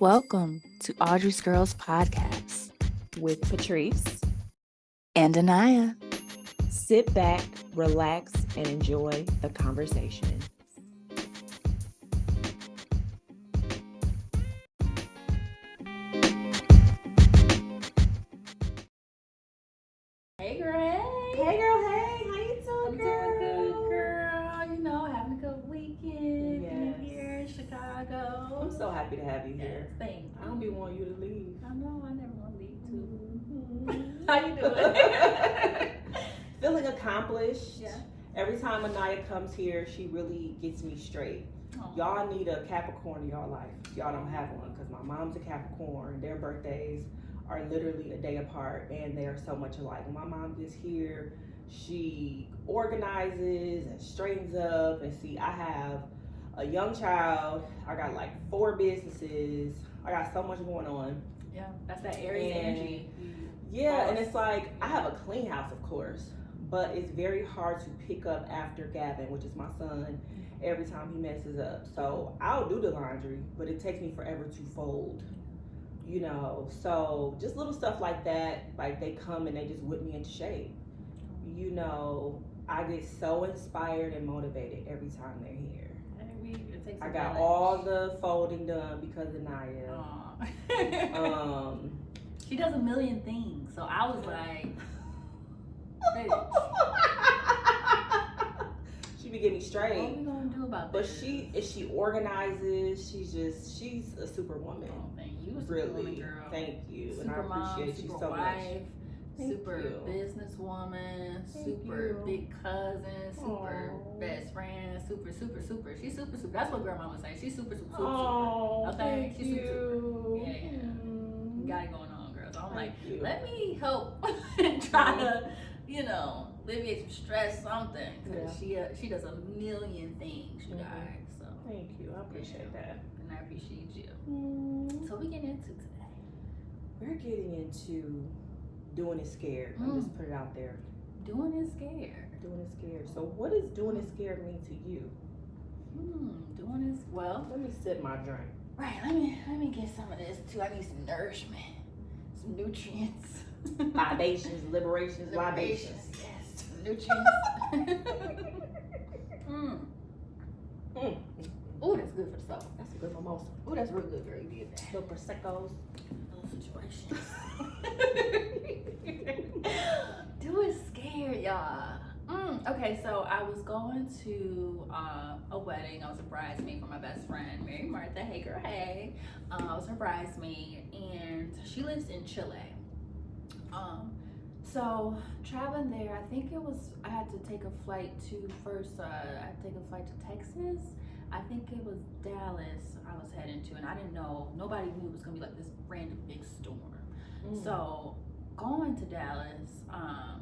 Welcome to Audrey's Girls Podcast with Patrice and Anaya. Sit back, relax, and enjoy the conversation. Hey girl, hey. Hey girl, hey. How you doing, I'm girl? doing good, girl. You know, having a good weekend. Yes. Being here in Chicago. I'm so happy to have you here. Yes, thank you. I don't be wanting you to leave. I know, I never want to leave too. Mm-hmm. How you doing? Feeling accomplished. Yeah. Every time Anaya comes here, she really gets me straight. Aw. Y'all need a Capricorn in y'all life. Y'all don't have one because my mom's a Capricorn. Their birthdays are literally a day apart and they are so much alike. When my mom gets here, she organizes and straightens up. And see, I have a young child. I got like 4 businesses. I got so much going on. Yeah, that's that Aries energy. Yeah, and it's like I have a clean house, of course, but it's very hard to pick up after Gavin, which is my son, every time he messes up. So I'll do the laundry, but it takes me forever to fold. You know, so just little stuff like that, like they come and they just whip me into shape. You know, I get so inspired and motivated every time they're here. It takes I a got village. all the folding done because of Naya. Aw. She does a million things, so I was like, bitch, She be getting me what straight. are we gonna do about But this? she organizes. She's a superwoman. Oh, thank you. Really, Girl. thank you, and I Super mom, appreciate you super so wife, much. Thank super you. businesswoman, Thank super you. big cousin, super Aw. best friend, super. She's super. That's what grandma would say. She's super. Oh, Okay, thank she's you. Yeah. Mm. Got it going on, girl. So I'm like, Thank you. let me help and try to, alleviate some stress, something. Because she does a million things, you Mhm. guys. So, Thank you. I appreciate that. and I appreciate you. Mm. So we get into today. We're getting into doing it scared. I'm just put it out there. Doing is scared. Doing it scared. So what does doing it scared mean to you? Doing is well. Let me sip my drink. Right. Let me get some of this too. I need some nourishment, some nutrients. Libations, liberations, libations. Yes, some nutrients. Ooh, that's good for the soul. That's a good mimosa. Ooh, that's real good, girl. You did that. Little prosecco's. Little situation. Do it scared, y'all. Okay, so I was going to a wedding. I was a bridesmaid for my best friend, Mary Martha. Hey, girl, hey. I was her bridesmaid, and she lives in Chile. So traveling there, I had to take a flight to Texas. I think it was Dallas I was heading to, and I didn't know, nobody knew it was gonna be like this random big storm. So going to Dallas, I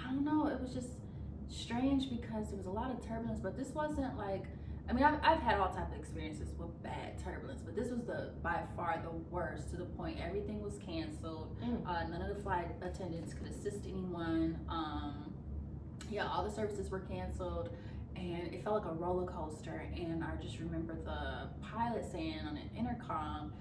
don't know, it was just strange because there was a lot of turbulence, but this wasn't like, I've had all types of experiences with bad turbulence, but this was by far the worst, to the point everything was canceled. None of the flight attendants could assist anyone. All the services were canceled, and it felt like a roller coaster. And I just remember the pilot saying on an intercom,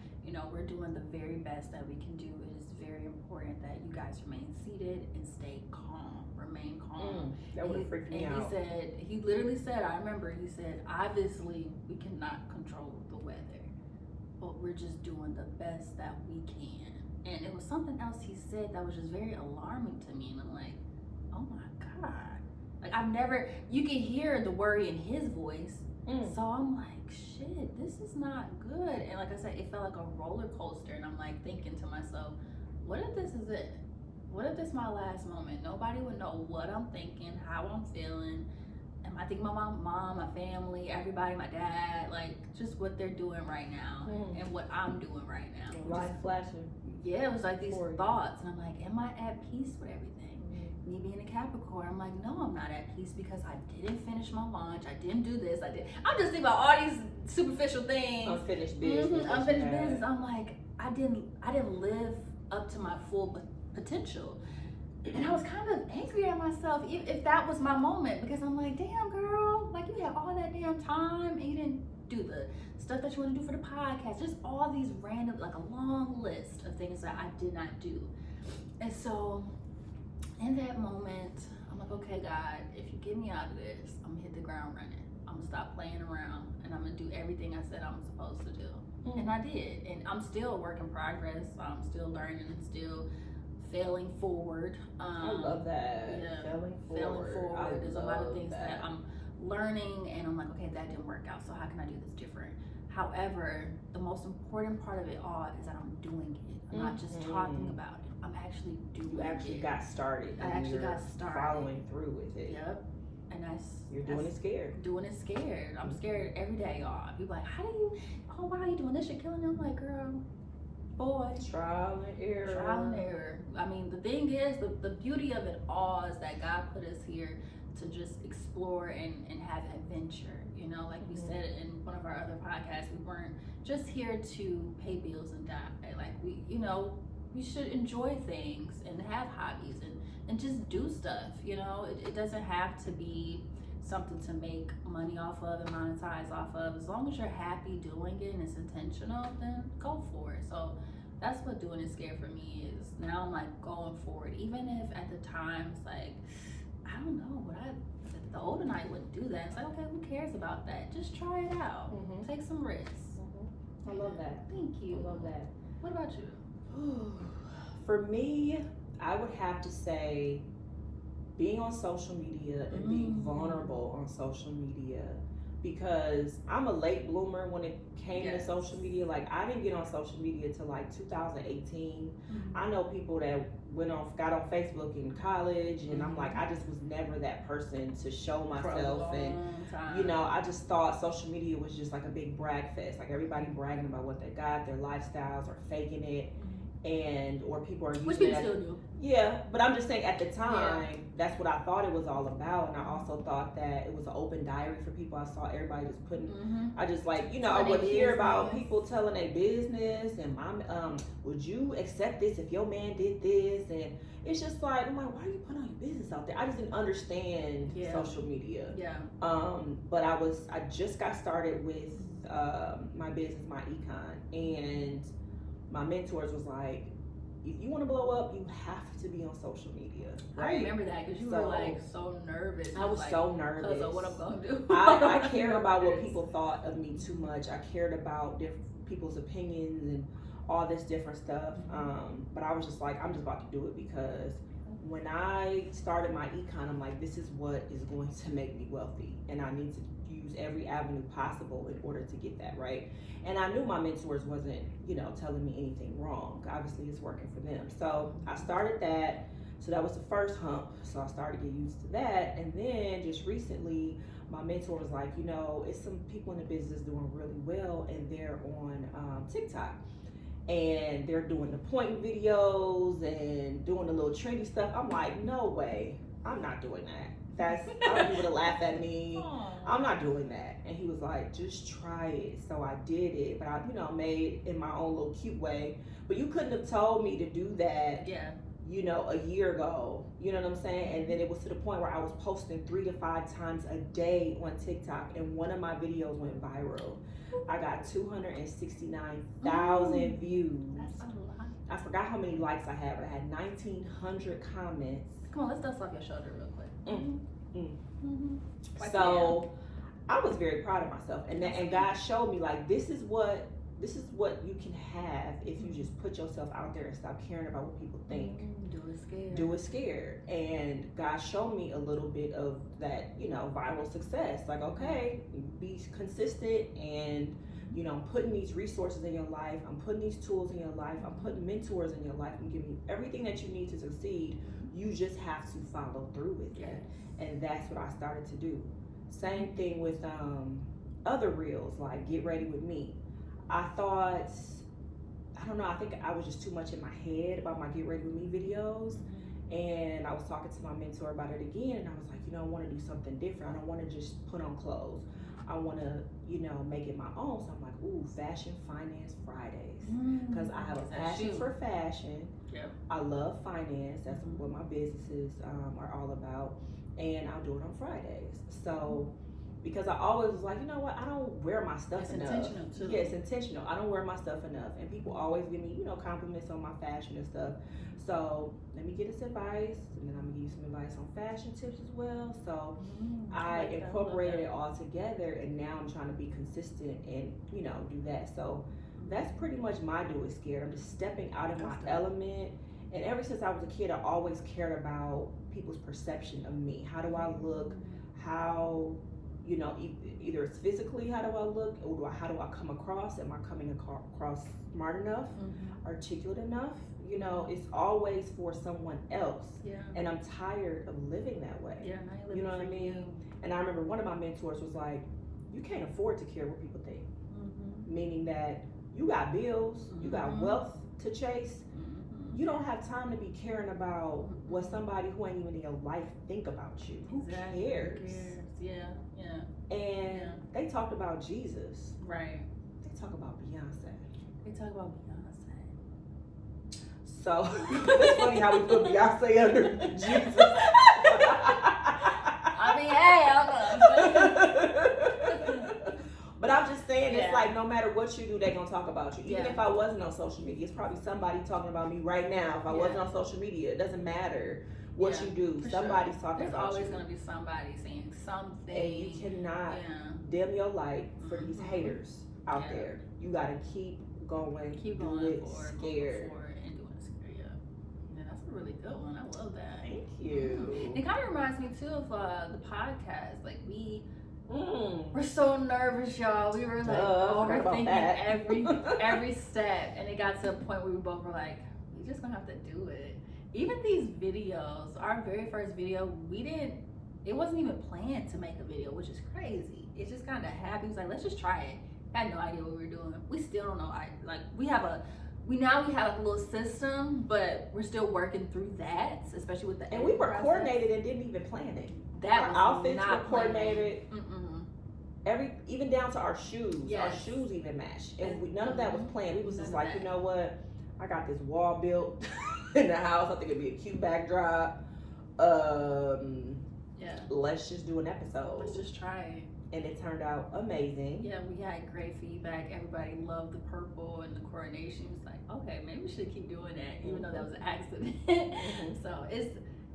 we're doing the very best that we can do. It is very important that you guys remain seated and stay calm, remain calm. That would have freaked me out. He literally said, I remember, he said, obviously we cannot control the weather, but we're just doing the best that we can. And it was something else he said that was just very alarming to me. And I'm like, oh my God. Like you can hear the worry in his voice. So I'm like, shit, this is not good. And like I said, it felt like a roller coaster. And I'm like thinking to myself, what if this is it? What if this is my last moment? Nobody would know what I'm thinking, how I'm feeling. And I think my mom, my family, everybody, my dad, like just what they're doing right now and what I'm doing right now. Light flashing. Yeah, it was like these thoughts. And I'm like, am I at peace with everything? Me being a Capricorn, I'm like, no, I'm not at peace because I didn't finish my lunch. I didn't do this. I'm just thinking about all these superficial things. Unfinished business. Unfinished business. I'm like, I didn't live up to my full potential. And I was kind of angry at myself if that was my moment, because I'm like, damn girl, like you had all that damn time and you didn't do the stuff that you want to do for the podcast. Just all these random, like a long list of things that I did not do. And so in that moment, I'm like, okay, God, if you get me out of this, I'm gonna hit the ground running. I'm gonna stop playing around and I'm gonna do everything I said I'm supposed to do. And I did. And I'm still a work in progress. I'm still learning and still failing forward. I love that. Yeah, Failing forward. There's a lot of things that I'm I'm learning and I'm like, okay, that didn't work out, so how can I do this different? However, the most important part of it all is that I'm doing it. I'm not just talking about it. I'm actually doing it. You actually got started. I actually got started. Following through with it. Yep. And you're doing it scared. Doing it scared. I'm scared every day, y'all. People like, how do you, oh wow, you doing this, you're killing them. I'm like, girl, boy. Trial and error. Trial and error. I mean, the thing is, the beauty of it all is that God put us here to just explore and have adventure. You know, like we said in one of our other podcasts, we weren't just here to pay bills and die. Like we, you know, we should enjoy things and have hobbies and just do stuff. You know, it doesn't have to be something to make money off of and monetize off of. As long as you're happy doing it and it's intentional, then go for it. So that's what doing it scared for me is. Now I'm like going forward, even if at the times, like, I don't know, the older night wouldn't do that. It's like, okay, who cares about that? Just try it out. Take some risks. I love that. Thank you. I love that. What about you? For me, I would have to say being on social media and being vulnerable on social media, because I'm a late bloomer when it came to social media. Like, I didn't get on social media till like 2018. I know people that got on Facebook in college, and I'm like, I just was never that person to show myself. And you know, I just thought social media was just like a big brag fest, like everybody bragging about what they got, their lifestyles, or faking it. And or people are using which people still do. Yeah, but I'm just saying at the time, that's what I thought it was all about. And I also thought that it was an open diary for people. I saw everybody just putting, I just like, you know, I would hear about people telling their business and would you accept this if your man did this? And it's just like, I'm like, why are you putting all your business out there? I just didn't understand social media. But I just got started with my business, my econ, and my mentors was like, if you want to blow up, you have to be on social media. Right? I remember that because you were like so nervous. I was like, so nervous. Because of what I'm going to do. I cared about what people thought of me too much. I cared about different people's opinions and all this different stuff. But I was just like, I'm just about to do it because when I started my econ, I'm like, this is what is going to make me wealthy. And I need to use every avenue possible in order to get that right. And I knew my mentors wasn't, you know, telling me anything wrong. Obviously it's working for them. So I started that. So that was the first hump. So I started to get used to that. And then just recently, my mentor was like, you know, it's some people in the business doing really well and they're on TikTok. And they're doing the point videos and doing the little trendy stuff. I'm like, no way, I'm not doing that. I don't people to laugh at me. Aww. I'm not doing that. And he was like, just try it. So I did it, but I, you know, made in my own little cute way. But you couldn't have told me to do that, you know, a year ago. You know what I'm saying? And then it was to the point where I was posting 3 to 5 times a day on TikTok, and one of my videos went viral. I got 269,000 views. That's a lot. I forgot how many likes I had, but I had 1,900 comments. Come on, let's dust off your shoulder real quick. So I was very proud of myself, and God showed me like this is what you can have if you just put yourself out there and stop caring about what people think. Do it scared. And God showed me a little bit of that, you know, viral success. Like, okay, be consistent, and you know, I'm putting these resources in your life, I'm putting these tools in your life, I'm putting mentors in your life, I'm giving you everything that you need to succeed. You just have to follow through with it. And that's what I started to do. Same thing with other reels, like Get Ready With Me. I thought, I don't know, I think I was just too much in my head about my Get Ready With Me videos. And I was talking to my mentor about it again, and I was like, you know, I want to do something different. I don't want to just put on clothes. I want to, you know, make it my own. So I'm like, ooh, Fashion Finance Fridays. Because I have a passion for fashion. I love finance. That's what my businesses are all about. And I'll do it on Fridays. So because I always was like, you know what, I don't wear my stuff It's enough. intentional too. Yeah, it's intentional. I don't wear my stuff enough, and people always give me, compliments on my fashion and stuff. So let me get this advice, and then I'm gonna give you some advice on fashion tips as well. So I incorporated it all together, and now I'm trying to be consistent and do that. So that's pretty much my do it scared. I'm just stepping out of my element. And ever since I was a kid, I always cared about people's perception of me. How do I look? How, either it's physically, how do I look? Or how do I come across? Am I coming across smart enough? Articulate enough? It's always for someone else. Yeah. And I'm tired of living that way. Yeah, now you're You know living what I for mean? you. And I remember one of my mentors was like, you can't afford to care what people think. Meaning that you got bills, you got wealth to chase. You don't have time to be caring about what somebody who ain't even in your life think about you. Exactly. Who cares? Yeah. And they talked about Jesus. Right. They talk about Beyonce. They talk about Beyonce. So it's funny how we put Beyonce under Jesus. I mean, hey, But I'm just saying, Yeah. it's like no matter what you do, they're gonna talk about you. Even Yeah. if I wasn't on social media, it's probably somebody talking about me right now. If I wasn't on social media, it doesn't matter what you do. for Somebody's sure. talking There's about always you. gonna be somebody saying something. And you cannot Yeah. dim your light for these haters out Yeah. there. You gotta keep going. Keep do going it forward, scared. moving forward, and doing it scared. Yeah, that's a really good one. I love that. Thank you. It kind of reminds me too of the podcast. Like we're so nervous, y'all. We were like forgot about overthinking that. every step, and it got to a point where we both were like, we just gonna have to do it. Even these videos, our very first video, it wasn't even planned to make a video, which is crazy. It just kind of happened. It was like, let's just try it. Had no idea what we were doing. We still don't know. We have a little system, but we're still working through that, especially with the And we were process. coordinated and didn't even plan it. That Our was outfits not were coordinated. Even down to our shoes. Yes. Our shoes even matched. And none of that was planned. We was just None of like, that. you know what? I got this wall built in the house. I think it'd be a cute backdrop. Let's just do an episode. Let's just try it. And it turned out amazing. Yeah, we had great feedback. Everybody loved the purple and the coordination. It was like, okay, maybe we should keep doing that, even though that was an accident. So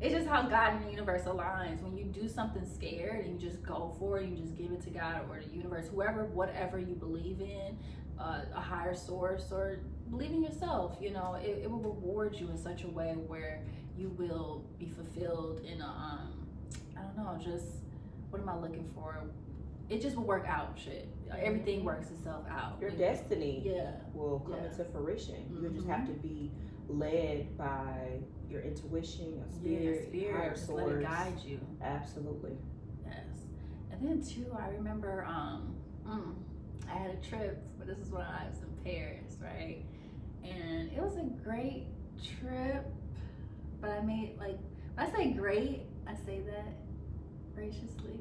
it's just how God and the universe aligns. When you do something scared and you just go for it, you just give it to God or the universe, whatever you believe in, a higher source, or believe in yourself. It will reward you in such a way where you will be fulfilled in a I don't know, just what am I looking for? It just will work out. Everything works itself out. Your destiny will come Yeah. into fruition. You just have to be led by your intuition, your spirit, higher just source. let it guide you. Absolutely. Yes. And then too, I remember I had a trip, but this is when I was in Paris, right? And it was a great trip, but I made when I say great, I say that graciously.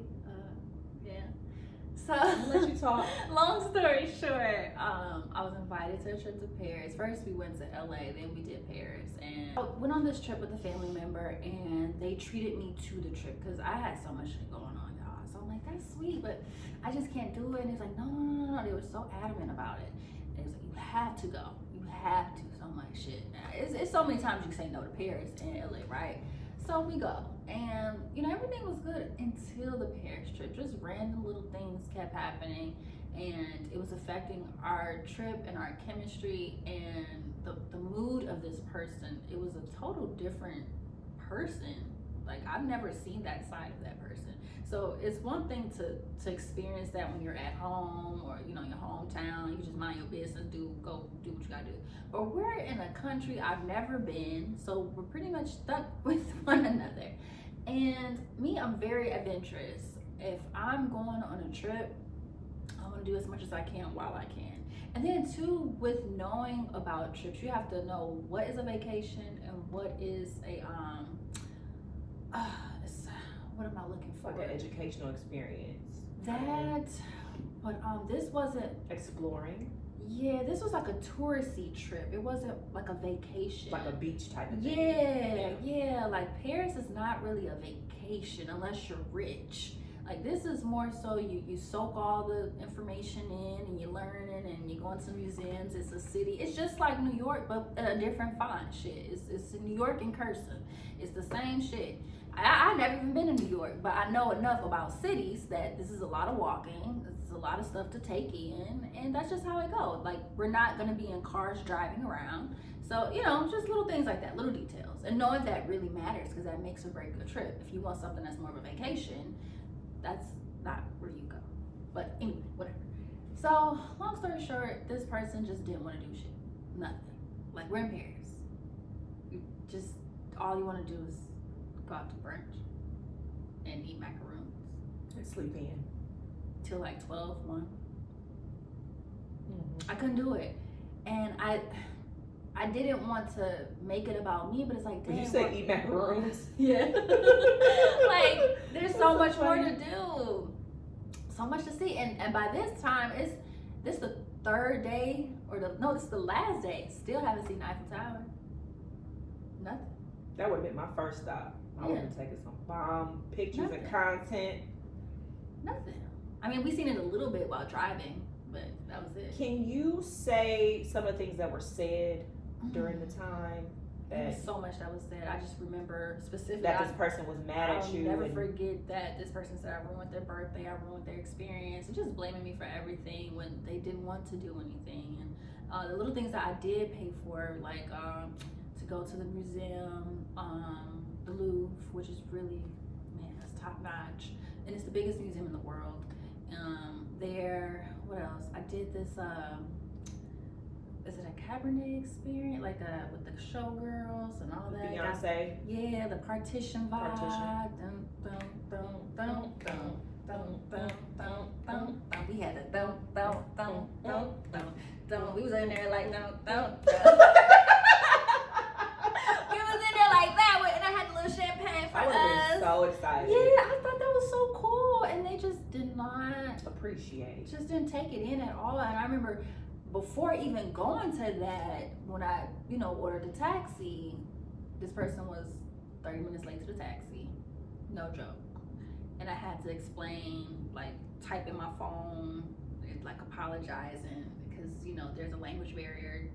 So I'll let you talk. Long story short, I was invited to a trip to Paris. First we went to LA, then we did Paris. And I went on this trip with a family member, and they treated me to the trip because I had so much shit going on, y'all. So I'm like, that's sweet, but I just can't do it. And it's like, no. They were so adamant about it. And it was like, you have to go. You have to. So I'm like, shit. It's so many times you say no to Paris and LA, right? So we go, and everything was good until the Paris trip. Just random little things kept happening, and it was affecting our trip and our chemistry and the mood of this person. It was a total different person. Like, I've never seen that side of that person. So it's one thing to experience that when you're at home or your hometown. You just mind your business, go do what you gotta do. But we're in a country I've never been, so we're pretty much stuck with one another. And me, I'm very adventurous. If I'm going on a trip, I want to do as much as I can while I can. And then too, with knowing about trips, you have to know what is a vacation and what is a what am I looking for? Like an educational experience. But this wasn't exploring. Yeah, this was like a touristy trip. It wasn't like a vacation. Like a beach type of thing. Yeah. Like Paris is not really a vacation unless you're rich. Like, this is more so you soak all the information in and you're learning and you're going to museums. It's a city. It's just like New York, but a different font shit. It's New York in cursive. It's the same shit. I've never even been to New York, but I know enough about cities that this is a lot of walking. It's a lot of stuff to take in, and that's just how it goes. Like, we're not gonna be in cars driving around. So, just little things like that, little details. And knowing that really matters, because that makes or breaks a trip. If you want something that's more of a vacation, that's not where you go. But anyway, whatever. So, long story short, this person just didn't want to do shit. Nothing. Like, we're in Paris. All you want to do is go out to brunch and eat macaroons. And sleep in. Till like 12, 1. I couldn't do it. And I didn't want to make it about me, but it's like, damn. Did you say eat macaroons? Yeah. Like, there's so much more to do. So much to see. And by this time, this the third day, this is the last day. Still haven't seen the Eiffel Tower. Nothing. That would have been my first stop. I would have taken some bomb pictures and content. Nothing. I mean, we seen it a little bit while driving, but that was it. Can you say some of the things that were said during the time? There was so much that was said. I just remember specifically that this person was mad at you. I'll never forget that this person said I ruined their birthday, I ruined their experience, and just blaming me for everything when they didn't want to do anything. And the little things that I did pay for, like to go to the museum, the Louvre, which is really, man, that's top notch, and it's the biggest museum in the world. What else? I did this. Is it a Cabernet experience, like with the showgirls and all that? Beyonce. Yeah, the partition vibe. Dun, dun, dun, dun, dun, dun, dun, dun, dun, dun. We had the dun, dun, dun, dun, dun, dun. We was in there like dun, dun, dun. We was in there like that, and I had the little champagne for I would have been so excited. Yeah, I thought that was so cool, and they just did not appreciate. Just didn't take it in at all. And I remember, before even going to that, when I, ordered the taxi, this person was 30 minutes late to the taxi. No joke. And I had to explain, like, type in my phone, like, apologizing, because, there's a language barrier.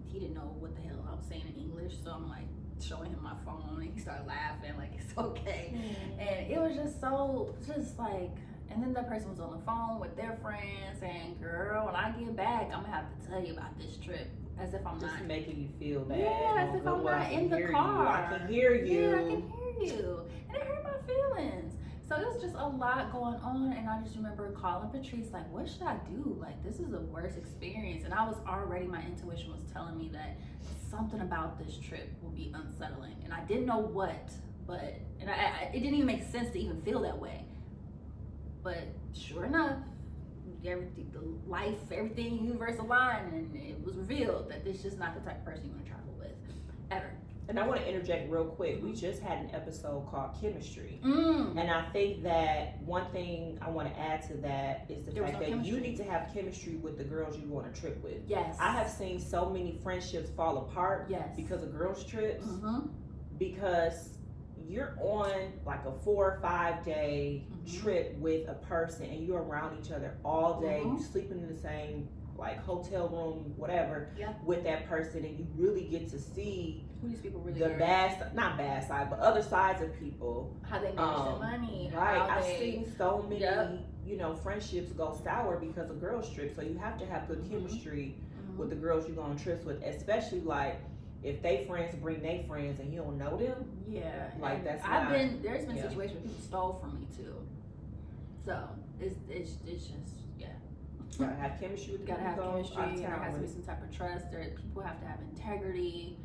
He didn't know what the hell I was saying in English, so I'm, like, showing him my phone, and he started laughing, like, it's okay. And it was just like, and then that person was on the phone with their friends saying, girl, when I get back, I'm gonna have to tell you about this trip. As if I'm just not. Making you feel bad. Yeah, as if I'm not in the car. I can hear you. Yeah, I can hear you. And it hurt my feelings. So it was just a lot going on. And I just remember calling Patrice, like, what should I do? Like, this is the worst experience. And I was already, my intuition was telling me that something about this trip will be unsettling. And I didn't know what, but, it didn't even make sense to even feel that way. But sure enough, everything, the life, everything, universe aligned, and it was revealed that this is just not the type of person you want to travel with, ever. And I want to interject real quick. We just had an episode called Chemistry. And I think that one thing I want to add to that is the fact that you need to have chemistry with the girls you go on a trip with. Yes. I have seen so many friendships fall apart because of girls' trips. Because you're on like a 4 or 5 day trip with a person and you're around each other all day. You're sleeping in the same like hotel room, whatever, with that person, and you really get to see who these people really the are. not bad side, but other sides of people. How they manage their money. Right. I've seen so many, friendships go sour because of girls' trips. So you have to have good chemistry with the girls you go on trips with, especially like if they friends bring their friends and you don't know them. Yeah. Like that's there's been situations where people stole from me too. So it's just You gotta have chemistry with the people. Gotta have chemistry. There has to be with. some type of trust. People have to have integrity.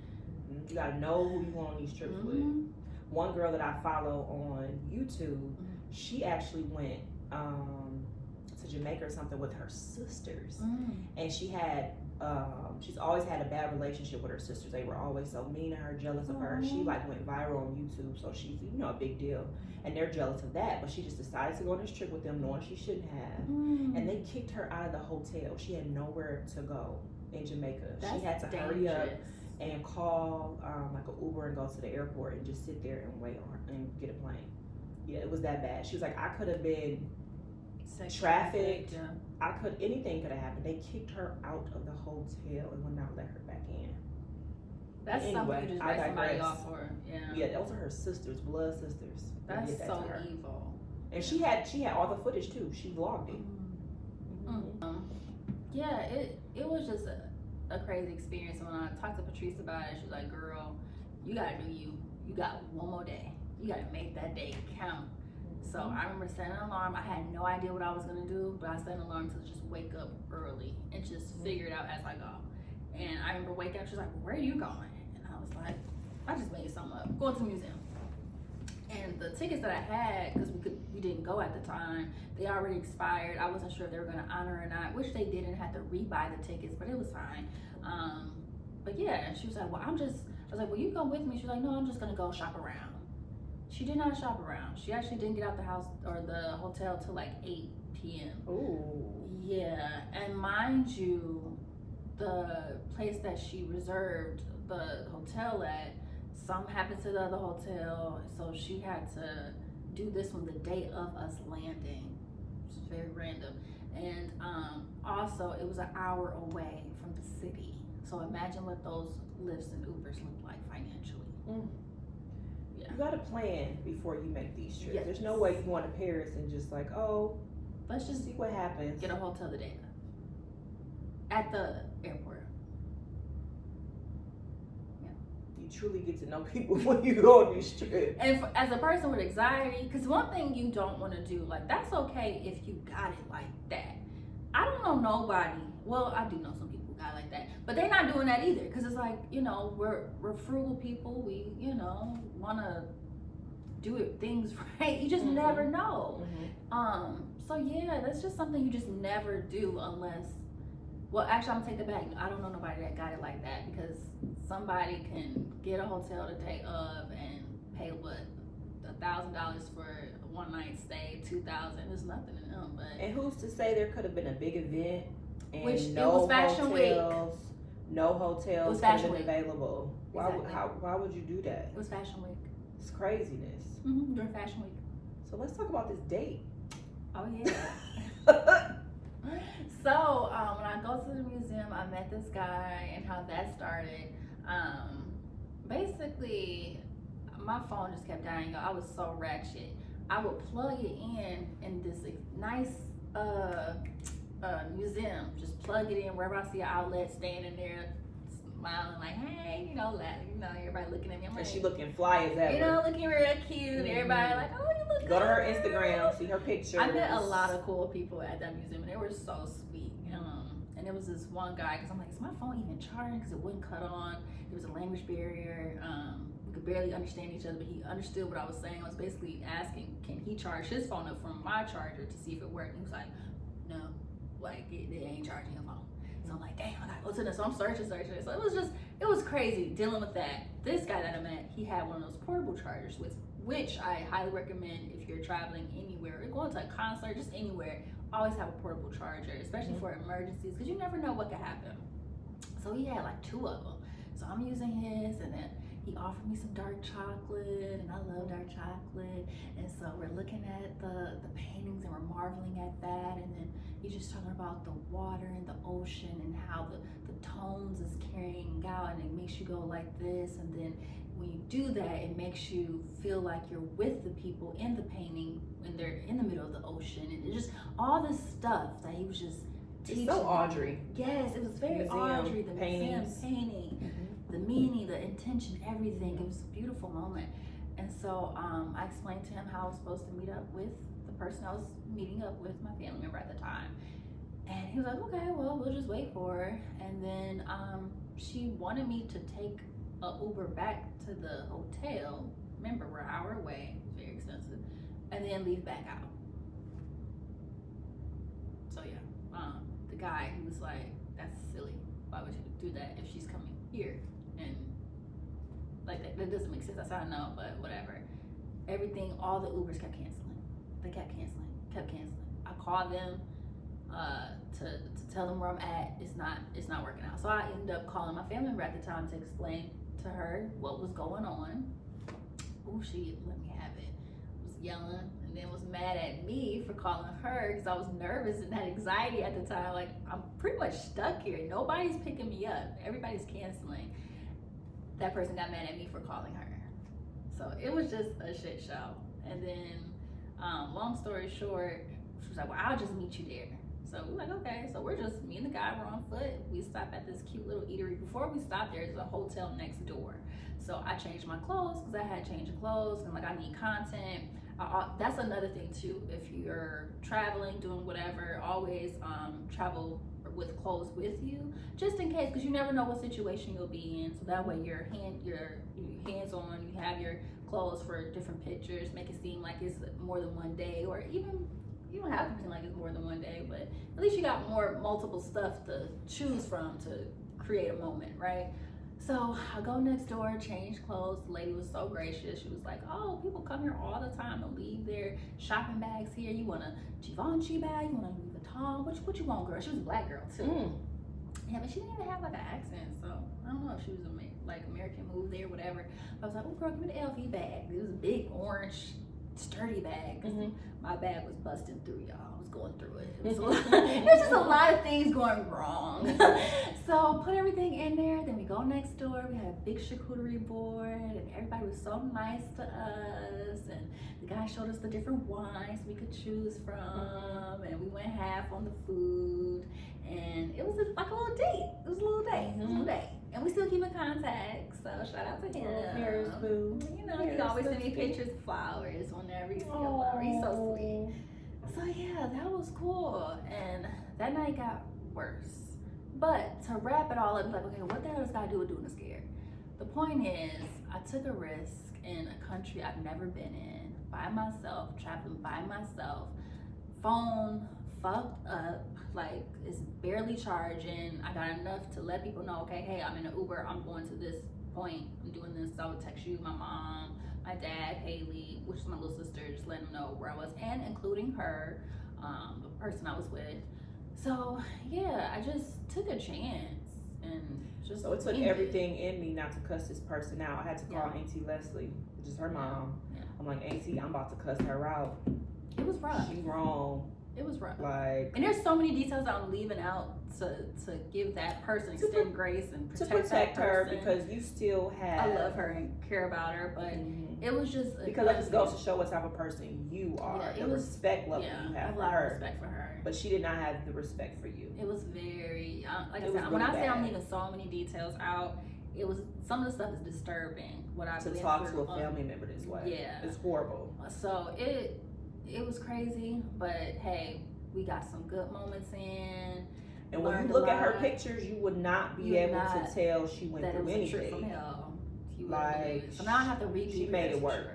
You gotta know who you go on these trips with. One girl that I follow on YouTube, she actually went to Jamaica or something with her sisters, and she had she's always had a bad relationship with her sisters. They were always so mean to her, jealous of her. She like went viral on YouTube, so she's a big deal, and they're jealous of that. But she just decided to go on this trip with them, knowing she shouldn't have, and they kicked her out of the hotel. She had nowhere to go in Jamaica. She had to hurry up and call like an Uber and go to the airport and just sit there and wait on her and get a plane. Yeah, it was that bad. She was like, I could have been Sex trafficked. Yeah. Anything could have happened. They kicked her out of the hotel and would not let her back in. That's Anyway, something you just I write somebody digress. off for. Yeah. Yeah, those are her sisters, blood sisters. that That's did that so to her. evil. And she had all the footage too. She vlogged it. Yeah, it was just a crazy experience. When I talked to Patrice about it, she was like, "Girl, you gotta do you. You got one more day. You gotta make that day count." So I remember setting an alarm. I had no idea what I was gonna do, but I set an alarm to just wake up early and just figure it out as I go. And I remember waking up. She was like, "Where are you going?" And I was like, "I just made something up. Going to the museum." And the tickets that I had, because we didn't go at the time, they already expired. I wasn't sure if they were going to honor or not, which they didn't. Have to rebuy the tickets, but it was fine. But yeah, she was like, "Well, I was like, "Well, you come with me?" She was like, "No, I'm just going to go shop around." She did not shop around. She actually didn't get out the house or the hotel till like 8 p.m. Ooh. Yeah, and mind you, the place that she reserved the hotel at, something happened to the other hotel, so she had to do this one the day of us landing, which is very random. And also, it was an hour away from the city. So imagine what those Lyfts and Ubers look like financially. Yeah. You gotta plan before you make these trips. Yes. There's no way you go to Paris and just like, oh, Let's just see what happens. get a hotel the day of. At the airport. You truly get to know people when you go on these trips. And as a person with anxiety, because one thing you don't want to do, like, that's okay if you got it like that. I don't know nobody. Well, I do know some people who got it like that, but they're not doing that either. Because it's like, we're frugal people. We, want to do things right. You just never know. So yeah, that's just something you just never do unless. Well, actually, I'm gonna take it back. I don't know nobody that got it like that, because somebody can get a hotel the day of and pay what, $1,000 for a one night stay, $2,000. There's nothing in them. But And who's to say there could have been a big event and Which it no was Fashion hotels, no It hotels was could have Fashion been Week. available? Exactly. Why would you do that? it was Fashion Week. It's craziness. During Fashion Week. So let's talk about this date. Oh yeah. So when I go to the museum, I met this guy, and how that started. Basically, my phone just kept dying. I was so ratchet. I would plug it in this nice museum. Just plug it in wherever I see an outlet, standing there, smiling like, hey, everybody looking at me. I'm like, And she looking fly as ever. looking real cute. Everybody like, oh, you look. Go to her good, Instagram, girl. see her pictures. I met a lot of cool people at that museum, and they were so sweet. And there was this one guy, because I'm like, is my phone even charging? Because it wouldn't cut on. There was a language barrier. We could barely understand each other, but he understood what I was saying. I was basically asking, can he charge his phone up from my charger to see if it worked? And he was like, no, like it ain't charging your phone. So I'm like, damn, I gotta go to this. So I'm searching. So it was crazy dealing with that. This guy that I met, he had one of those portable chargers, which I highly recommend if you're traveling anywhere, or going to a concert, just anywhere. Always have a portable charger, especially for emergencies, because you never know what could happen. So he had like 2 of them. So I'm using his, and then he offered me some dark chocolate, and I love dark chocolate. And so we're looking at the paintings, and we're marveling at that. And then he's just talking about the water and the ocean, and how the tones is carrying out, and it makes you go like this. And then when you do that, it makes you feel like you're with the people in the painting when they're in the middle of the ocean. And it's just all this stuff that he was just teaching. It's so Audrey. Yes, it was very Museum Audrey. The paintings. museum painting, the meaning, the intention, everything. It was a beautiful moment. And so I explained to him how I was supposed to meet up with the person I was meeting up with, my family member at the time. And he was like, okay, well, we'll just wait for her. And then she wanted me to take a Uber back to the hotel. Remember, we're an hour away, it's very expensive, and then leave back out. So yeah, the guy, he was like, that's silly. Why would you do that if she's coming here? And like that doesn't make sense. I know, but whatever. Everything, all the Ubers kept canceling. They kept canceling. I called them to tell them where I'm at. It's not working out. So I ended up calling my family member at the time to explain to her what was going on. Oh, she let me have it. It was yelling, and then was mad at me for calling her because I was nervous and had anxiety at the time. Like, I'm pretty much stuck here. Nobody's picking me up. Everybody's canceling. That person got mad at me for calling her. So it was just a shit show. And then, long story short, she was like, well, I'll just meet you there. So we're like, okay. So we're just, me and the guy were on foot. We stopped at this cute little eatery. Before we stopped, there's a hotel next door. So I changed my clothes because I had changed of clothes and like I need content. That's another thing too. If you're traveling, doing whatever, always travel with clothes with you, just in case, because you never know what situation you'll be in. So that way your hands on, you have your clothes for different pictures, make it seem like it's more than one day, or even you don't have to pretend like it's more than one day, but at least you got multiple stuff to choose from to create a moment, right? So I go next door, change clothes. The lady was so gracious. She was like, oh, people come here all the time and leave their shopping bags here. You want a Givenchy bag? You want a Louis Vuitton? What you want, girl? She was a black girl too. Yeah, but she didn't even have like an accent, so I don't know if she was like American, moved there, whatever. But I was like, oh girl, give me the LV bag. It was a big orange, sturdy bag. My bag was busting through, y'all. I was going through it. It was just a lot of things going wrong. So put everything in there. Then we go next door. We had a big charcuterie board, and everybody was so nice to us. And the guy showed us the different wines we could choose from, and we went half on the food. And it was like a little date. It was a little date. It was a little date. And we still keep in contact, so shout out to him. Paris, boo. You know, he always send me pictures of flowers whenever he see a flower. He's so sweet. So yeah, that was cool. And that night got worse. But to wrap it all up, like, okay, what the hell does God do with doing a scare? The point is, I took a risk in a country I've never been in, by myself, traveling by myself, phone fucked up, like it's barely charging. I got enough to let people know, okay, hey, I'm in an Uber, I'm going to this point, I'm doing this. So I would text you, my mom, my dad, Haley, which is my little sister, just letting them know where I was, and including her, the person I was with. So yeah, I just took a chance and just. So it took everything in me not to cuss this person out. I had to call Auntie Leslie, which is her mom. Yeah. I'm like, Auntie, I'm about to cuss her out. It was rough. She's wrong. It was rough. Like, and there's so many details I'm leaving out to give that person extend grace and protect her, person. because you still have. I love her and care about her, but it was just because that just goes to show what type of person you are. Yeah, the respect level you have I have for a lot her. of respect for her. But she did not have the respect for you. It was very like I said, really when I say bad. I'm leaving so many details out, it was some of the stuff is disturbing. What I to talk to a family member this way. Yeah, it's horrible. So it was crazy, but hey, we got some good moments in. And when you look at her pictures, you would not be able to tell she went through anything. Trip from hell. Like, so now I have to redo. She made it work.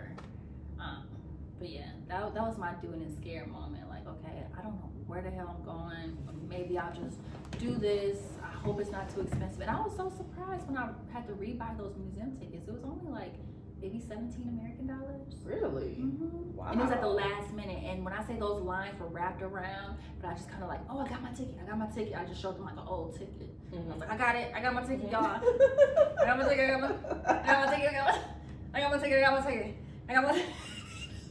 But yeah, that was my doing and scare moment. Like, okay, I don't know where the hell I'm going. Maybe I'll just do this. I hope it's not too expensive. And I was so surprised when I had to rebuy those museum tickets. It was only like maybe $17 American. Really? Wow. And it was at the last minute. And when I say those lines were wrapped around, but I just kind of like, oh, I got my ticket. I just showed them like an old ticket. I was like, I got it. I got my ticket, y'all. I got my ticket. I got my ticket.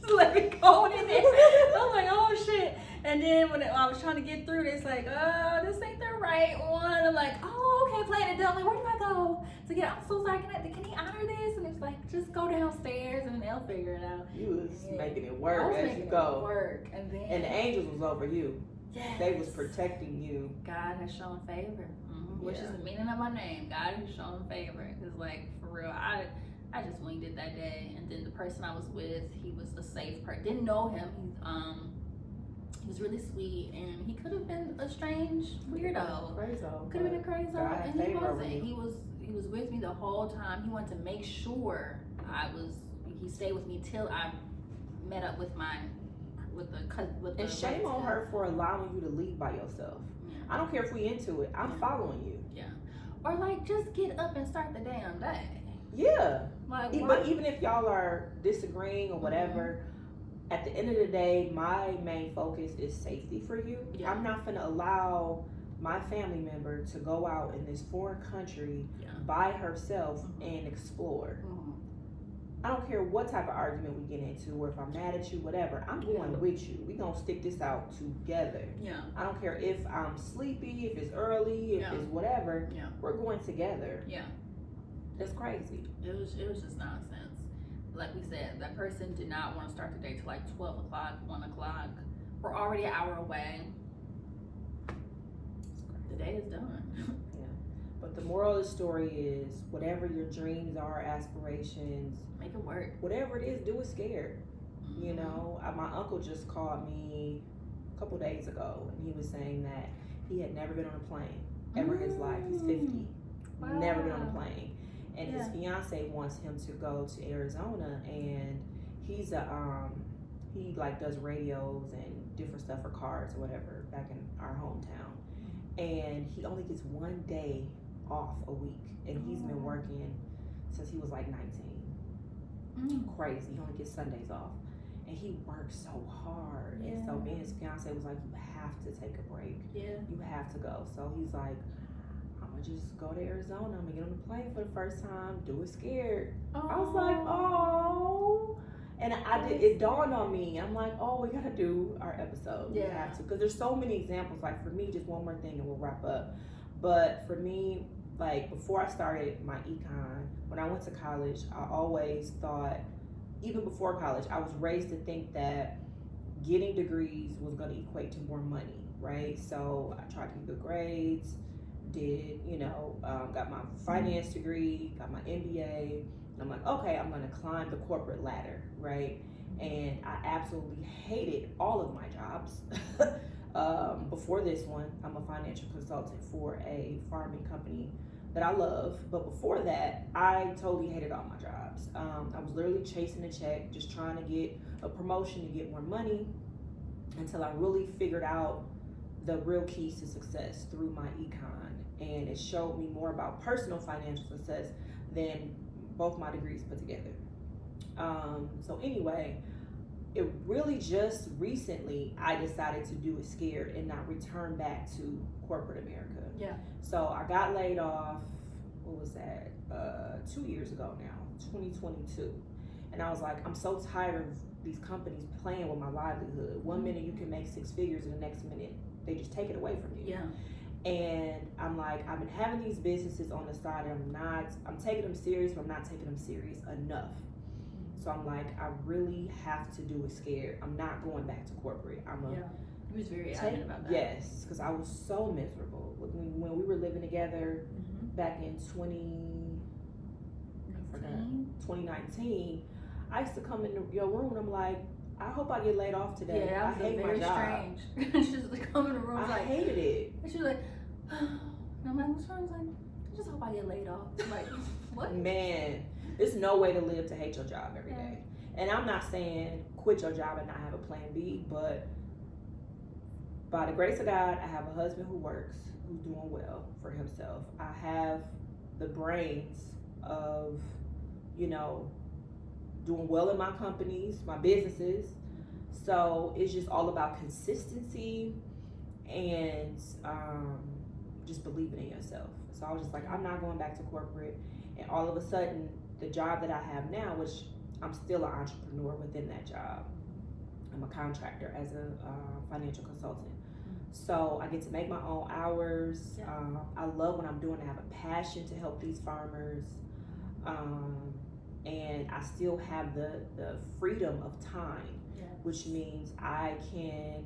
Just let me go in there. I was like, oh shit. And then when I was trying to get through, it's like, oh, this ain't the right one. I'm like, oh, okay, playing it down. Like, where do I go to get? I'm so sorry. Can he honor this? And it's like, just go downstairs and they'll figure it out. You was making it work as you go. And the angels was over you. Yes. They was protecting you. God has shown favor, which is the meaning of my name. God has shown favor. Because, like, for real, I just winged it that day. And then the person I was with, he was a safe person. Didn't know him. He was really sweet, and he could have been a strange weirdo. Could have been a crazy, and he wasn't. He was with me the whole time. He wanted to make sure he stayed with me till I met up with the and shame on her for allowing you to leave by yourself. Yeah. I don't care if we into it. I'm following you. Yeah. Or like just get up and start the damn day. Yeah. Like, but even if y'all are disagreeing or whatever, at the end of the day, my main focus is safety for you. Yeah. I'm not going to allow my family member to go out in this foreign country by herself and explore. I don't care what type of argument we get into, or if I'm mad at you, whatever. I'm going with you. We gonna stick this out together. Yeah. I don't care if I'm sleepy, if it's early, if it's whatever. Yeah. We're going together. Yeah. That's crazy. It was just nonsense. Like we said, that person did not want to start the day till like 12 o'clock, 1 o'clock. We're already an hour away. The day is done. Yeah. But the moral of the story is, whatever your dreams are, aspirations, make it work. Whatever it is, do it scared. Mm-hmm. You know, my uncle just called me a couple days ago, and he was saying that he had never been on a plane ever in his life. He's 50. Wow. Never been on a plane. And his fiance wants him to go to Arizona, and he's he like does radios and different stuff for cars or whatever back in our hometown. And he only gets 1 day off a week, and he's been working since he was like 19. Crazy. He only gets Sundays off, and he works so hard. And so me and his fiance was like, you have to take a break. You have to go. So he's like, I'm gonna just go to Arizona. I'm gonna get on the plane for the first time, do it scared. I was like, oh. And it dawned on me. I'm like, oh, we gotta do our episode. We have to, because there's so many examples. Like for me, just one more thing and we'll wrap up. But for me, like before I started my econ, when I went to college, I always thought, even before college, I was raised to think that getting degrees was gonna equate to more money, right? So I tried to get good grades, got my finance degree, got my MBA. I'm like, okay, I'm gonna climb the corporate ladder, right? And I absolutely hated all of my jobs. Before this one, I'm a financial consultant for a farming company that I love. But before that, I totally hated all my jobs. I was literally chasing a check, just trying to get a promotion to get more money, until I really figured out the real keys to success through my econ. And it showed me more about personal financial success than both my degrees put together. So anyway, it really just recently I decided to do it scared and not return back to corporate America. Yeah. So I got laid off, what was that? 2 years ago now, 2022. And I was like, I'm so tired of these companies playing with my livelihood. One minute you can make 6 figures, and the next minute they just take it away from you. Yeah. And I'm like, I've been having these businesses on the side, and I'm taking them serious, but I'm not taking them serious enough. So I'm like, I really have to do it scared. I'm not going back to corporate. He was very adamant about that. Yes, because I was so miserable when we were living together back in 2019. I used to come into your room and I'm like, I hope I get laid off today. Yeah, I hate my job. Strange. She just come in the room. I hated it. And she's like, and I'm like, what's wrong? She's like, I just hope I get laid off. I'm like, what? Man, there's no way to live to hate your job every day. And I'm not saying quit your job and not have a plan B, but by the grace of God, I have a husband who works, who's doing well for himself. I have the brains of, doing well in my companies, my businesses. So it's just all about consistency and just believing in yourself. So I was just like, I'm not going back to corporate. And all of a sudden, the job that I have now, which I'm still an entrepreneur within that job. I'm a contractor as a financial consultant. So I get to make my own hours. I love what I'm doing. I have a passion to help these farmers. And I still have the freedom of time, which means I can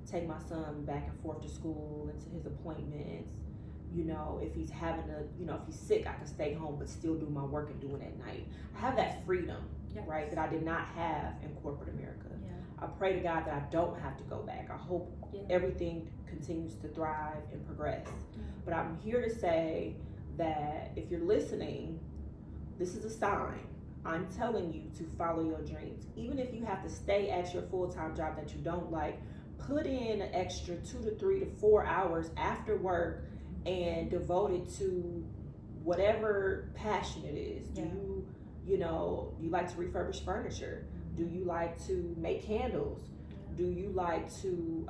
take my son back and forth to school and to his appointments. If he's having if he's sick, I can stay home but still do my work and do it at night. I have that freedom, right, that I did not have in corporate America. I pray to God that I don't have to go back. I hope everything continues to thrive and progress. But I'm here to say that if you're listening, this is a sign. I'm telling you to follow your dreams. Even if you have to stay at your full-time job that you don't like, put in an extra 2 to 3 to 4 hours after work and devote it to whatever passion it is. Do you like to refurbish furniture? Do you like to make candles? Do you like to,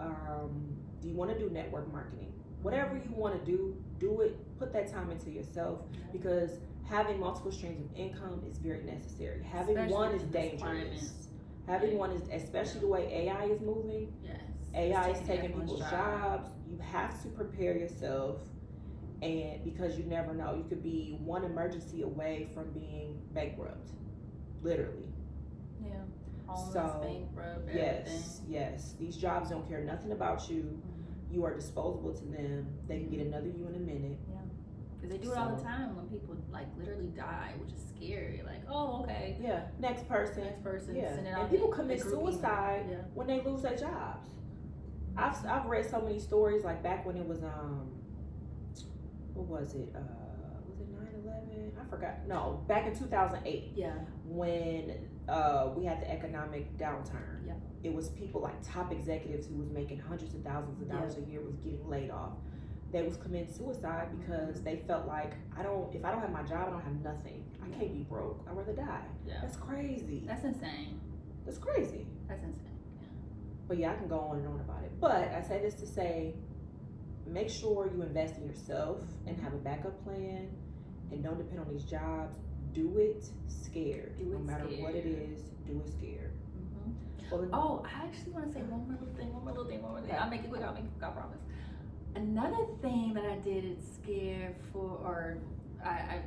do you want to do network marketing? Whatever you want to do it. Put that time into yourself, because having multiple streams of income is very necessary. Having Especially one is in this climate. dangerous. Having one is, especially the way AI is moving. Yes. AI is taking everyone's people's jobs. You have to prepare yourself, and because you never know, you could be one emergency away from being bankrupt, literally. Yeah. Homeless, So, bankrupt, yes. These jobs don't care nothing about you. Mm-hmm. You are disposable to them. They can get another you in a minute. Because they do it all the time when people like literally die, which is scary. Like, oh, okay. Yeah. Next person. Yeah. Send it out And people the commit group email. suicide when they lose their jobs. I've read so many stories, like back when it was what was it? Was it 9/11? I forgot. No, back in 2008. Yeah. When we had the economic downturn. Yeah. It was people like top executives who was making hundreds of thousands of dollars a year was getting laid off. They was committing suicide because they felt like if I don't have my job, I don't have nothing. I can't be broke. I'd rather die. Yeah. That's crazy. That's insane. That's crazy. That's insane. But yeah, I can go on and on about it. But I say this to say, make sure you invest in yourself and have a backup plan, and don't depend on these jobs. Do it scared. No matter what it is, do it scared. Mm-hmm. Well, I actually want to say one more little thing. I'll make it quick. I promise. Another thing that I did it scared for, or I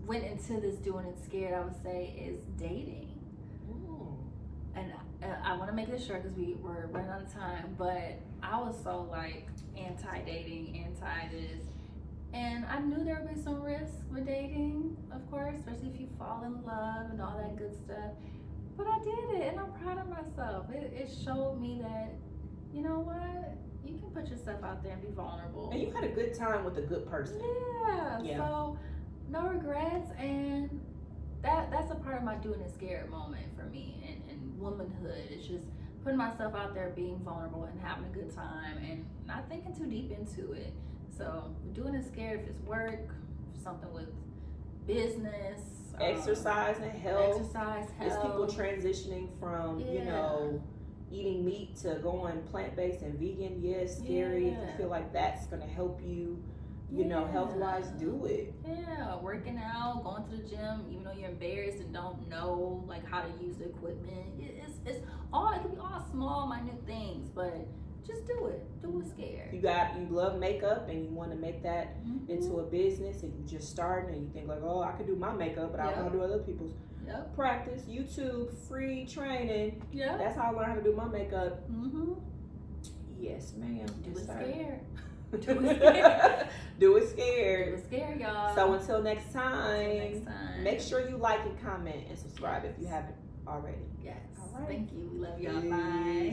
went into this doing it scared, I would say, is dating. And I want to make this short because we're running out of time, but I was so like anti-dating, anti-this. And I knew there would be some risk with dating, of course, especially if you fall in love and all that good stuff. But I did it, and I'm proud of myself. It showed me that, you know what? You can put yourself out there and be vulnerable. And you had a good time with a good person. Yeah. So, no regrets, and that's a part of my doing it scared moment for me, and womanhood. It's just putting myself out there, being vulnerable, and having a good time, and not thinking too deep into it. So, doing it scared, if it's work, something with business, exercise and health. It's people transitioning from, eating meat to going plant-based and vegan. Yes, scary. If you feel like that's going to help you, health-wise, do it. Yeah, working out, going to the gym, even though you're embarrassed and don't know like how to use the equipment. It's all, it can be all small, minute things, but just do it. Do it scared. You love makeup and you want to make that into a business, and you just starting and you think like, oh, I could do my makeup, but I want to do other people's. Practice, YouTube, free training. Yeah. That's how I learned how to do my makeup. Yes, ma'am. Do it scared. Do it scared. Do it scared, y'all. So until next time, make sure you like and comment and subscribe if you haven't already. Yes. All right. Thank you. We love y'all. Bye.